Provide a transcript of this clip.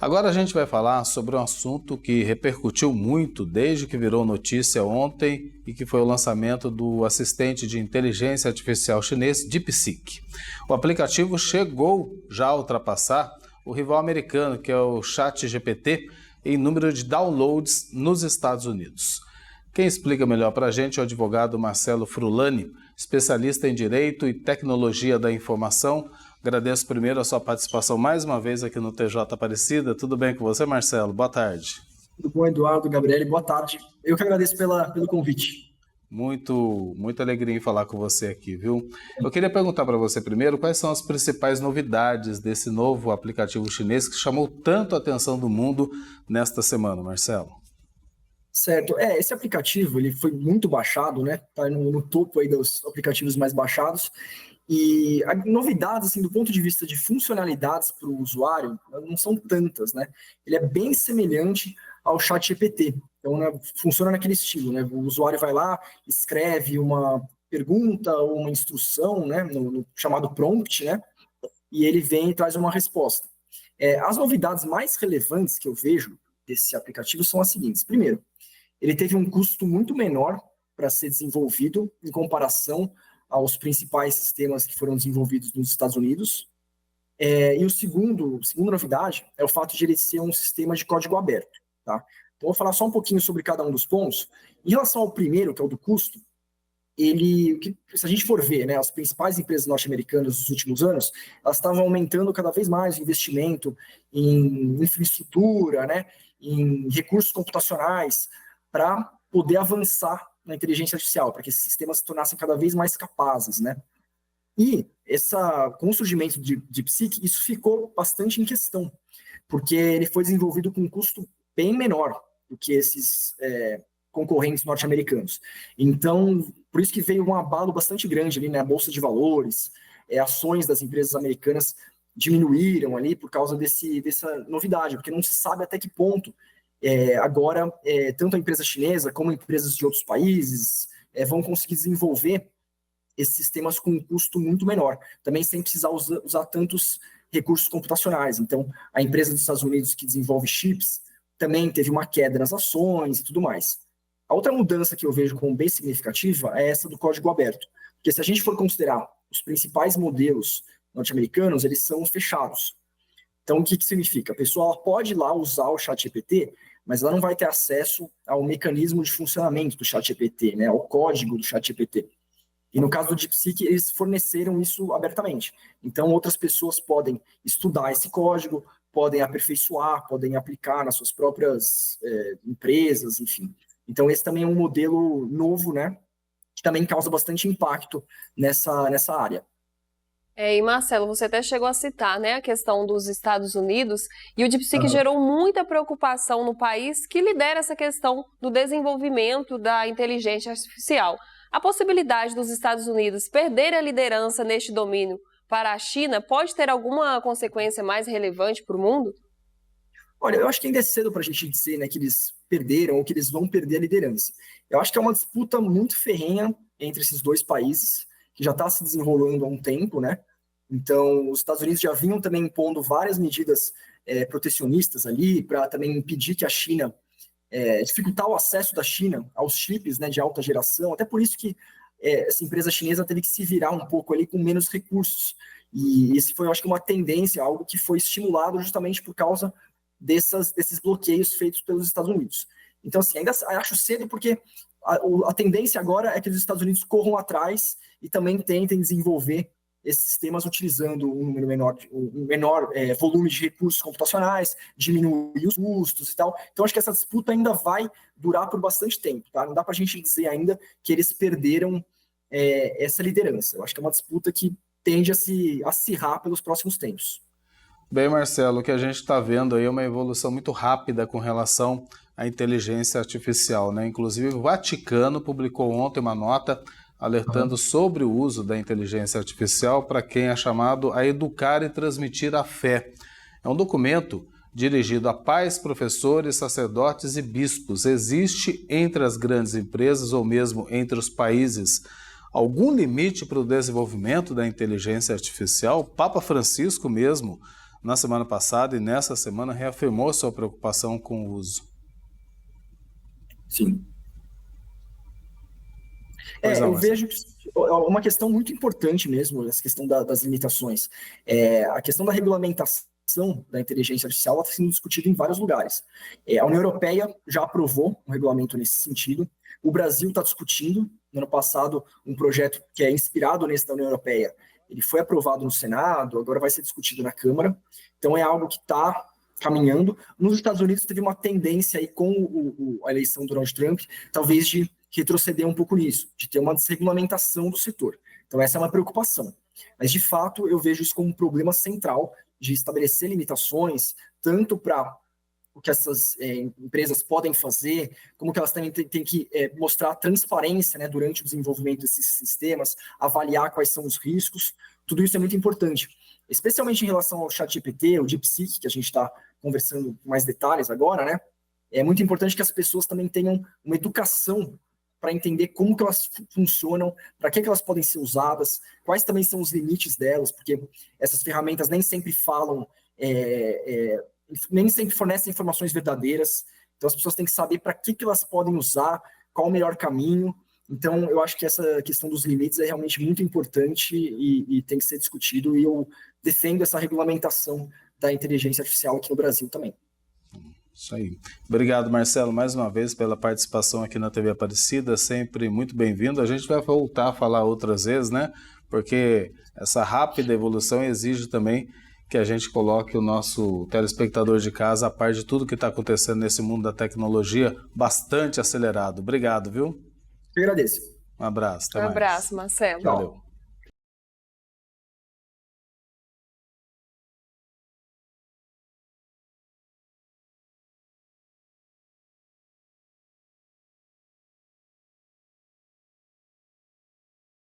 Agora a gente vai falar sobre um assunto que repercutiu muito desde que virou notícia ontem e que foi o lançamento do assistente de inteligência artificial chinês DeepSeek. O aplicativo chegou já a ultrapassar o rival americano, que é o ChatGPT, em número de downloads nos Estados Unidos. Quem explica melhor para a gente é o advogado Marcelo Frulani, especialista em Direito e Tecnologia da Informação. Agradeço primeiro a sua participação mais uma vez aqui no TJ Aparecida. Tudo bem com você, Marcelo? Boa tarde. Tudo bom, Eduardo, Gabriele? Boa tarde. Eu que agradeço pelo convite. Muita alegria em falar com você aqui, viu? Eu queria perguntar para você primeiro quais são as principais novidades desse novo aplicativo chinês que chamou tanto a atenção do mundo nesta semana, Marcelo. Certo. Esse aplicativo ele foi muito baixado, né? Está no topo aí dos aplicativos mais baixados. E a novidade, assim, do ponto de vista de funcionalidades para o usuário, não são tantas, né? Ele é bem semelhante ao ChatGPT. Então, né, funciona naquele estilo, né? O usuário vai lá, escreve uma pergunta ou uma instrução, né? No chamado prompt, né? E ele vem e traz uma resposta. As novidades mais relevantes que eu vejo desse aplicativo são as seguintes. Primeiro, ele teve um custo muito menor para ser desenvolvido em comparação aos principais sistemas que foram desenvolvidos nos Estados Unidos. E a segunda novidade é o fato de ele ser um sistema de código aberto. Tá? Então, vou falar só um pouquinho sobre cada um dos pontos. Em relação ao primeiro, que é o do custo, se a gente for ver, né, as principais empresas norte-americanas dos últimos anos, elas estavam aumentando cada vez mais o investimento em infraestrutura, né, em recursos computacionais, para poder avançar na inteligência artificial, para que esses sistemas se tornassem cada vez mais capazes, né? E com o surgimento de DeepSeek, isso ficou bastante em questão, porque ele foi desenvolvido com um custo bem menor do que esses concorrentes norte-americanos. Então, por isso que veio um abalo bastante grande ali, né? A Bolsa de Valores, ações das empresas americanas diminuíram ali por causa dessa novidade, porque não se sabe até que ponto agora, tanto a empresa chinesa como empresas de outros países vão conseguir desenvolver esses sistemas com um custo muito menor, também sem precisar usar tantos recursos computacionais. Então, a empresa dos Estados Unidos que desenvolve chips também teve uma queda nas ações e tudo mais. A outra mudança que eu vejo como bem significativa é essa do código aberto, porque se a gente for considerar os principais modelos norte-americanos, eles são fechados. Então, o que significa? A pessoa pode ir lá usar o ChatGPT, mas ela não vai ter acesso ao mecanismo de funcionamento do ChatGPT, né, ao código do ChatGPT. E no caso do DeepSeek, eles forneceram isso abertamente. Então, outras pessoas podem estudar esse código, podem aperfeiçoar, podem aplicar nas suas próprias empresas, enfim. Então, esse também é um modelo novo, né, que também causa bastante impacto nessa área. E Marcelo, você até chegou a citar, né, a questão dos Estados Unidos, e o DeepSeek gerou muita preocupação no país que lidera essa questão do desenvolvimento da inteligência artificial. A possibilidade dos Estados Unidos perderem a liderança neste domínio para a China pode ter alguma consequência mais relevante para o mundo? Olha, eu acho que ainda é cedo para a gente dizer, né, que eles perderam ou que eles vão perder a liderança. Eu acho que é uma disputa muito ferrenha entre esses dois países, que já está se desenrolando há um tempo, né? Então, os Estados Unidos já vinham também impondo várias medidas protecionistas ali, para também impedir que a China, dificultar o acesso da China aos chips, né, de alta geração, até por isso que essa empresa chinesa teve que se virar um pouco ali com menos recursos. E esse foi, eu acho que, uma tendência, algo que foi estimulado justamente por causa desses bloqueios feitos pelos Estados Unidos. Então, assim, ainda acho cedo porque a tendência agora é que os Estados Unidos corram atrás e também tentem desenvolver esses sistemas utilizando um menor volume de recursos computacionais, diminuir os custos e tal. Então, acho que essa disputa ainda vai durar por bastante tempo. Tá? Não dá para a gente dizer ainda que eles perderam essa liderança. Eu acho que é uma disputa que tende a se acirrar pelos próximos tempos. Bem, Marcelo, o que a gente está vendo aí é uma evolução muito rápida com relação à inteligência artificial, né? Inclusive, o Vaticano publicou ontem uma nota alertando sobre o uso da inteligência artificial para quem é chamado a educar e transmitir a fé. É um documento dirigido a pais, professores, sacerdotes e bispos. Existe entre as grandes empresas ou mesmo entre os países algum limite para o desenvolvimento da inteligência artificial? O Papa Francisco mesmo na semana passada e nessa semana reafirmou sua preocupação com o uso. Sim. Eu vejo que uma questão muito importante mesmo, essa questão das limitações. A questão da regulamentação da inteligência artificial está sendo discutida em vários lugares. A União Europeia já aprovou um regulamento nesse sentido. O Brasil está discutindo, no ano passado, um projeto que é inspirado nesse da União Europeia. Ele foi aprovado no Senado, agora vai ser discutido na Câmara. Então é algo que está caminhando. Nos Estados Unidos teve uma tendência aí com a eleição do Donald Trump, talvez de retroceder um pouco nisso, de ter uma desregulamentação do setor. Então essa é uma preocupação. Mas, de fato, eu vejo isso como um problema central de estabelecer limitações, tanto para o que essas empresas podem fazer, como que elas também têm que mostrar transparência, né, durante o desenvolvimento desses sistemas, avaliar quais são os riscos. Tudo isso é muito importante, especialmente em relação ao ChatGPT, o DeepSeek, que a gente está conversando com mais detalhes agora, né? É muito importante que as pessoas também tenham uma educação para entender como que elas funcionam, para que elas podem ser usadas, quais também são os limites delas, porque essas ferramentas nem sempre falam, nem sempre fornecem informações verdadeiras, então as pessoas têm que saber para que elas podem usar, qual o melhor caminho. Então eu acho que essa questão dos limites é realmente muito importante e tem que ser discutido, e eu defendo essa regulamentação da inteligência artificial aqui no Brasil também. Isso aí. Obrigado, Marcelo, mais uma vez pela participação aqui na TV Aparecida, sempre muito bem-vindo. A gente vai voltar a falar outras vezes, né? Porque essa rápida evolução exige também que a gente coloque o nosso telespectador de casa a par de tudo que está acontecendo nesse mundo da tecnologia bastante acelerado. Obrigado, viu? Eu agradeço. Um abraço. Até mais. Marcelo. Valeu.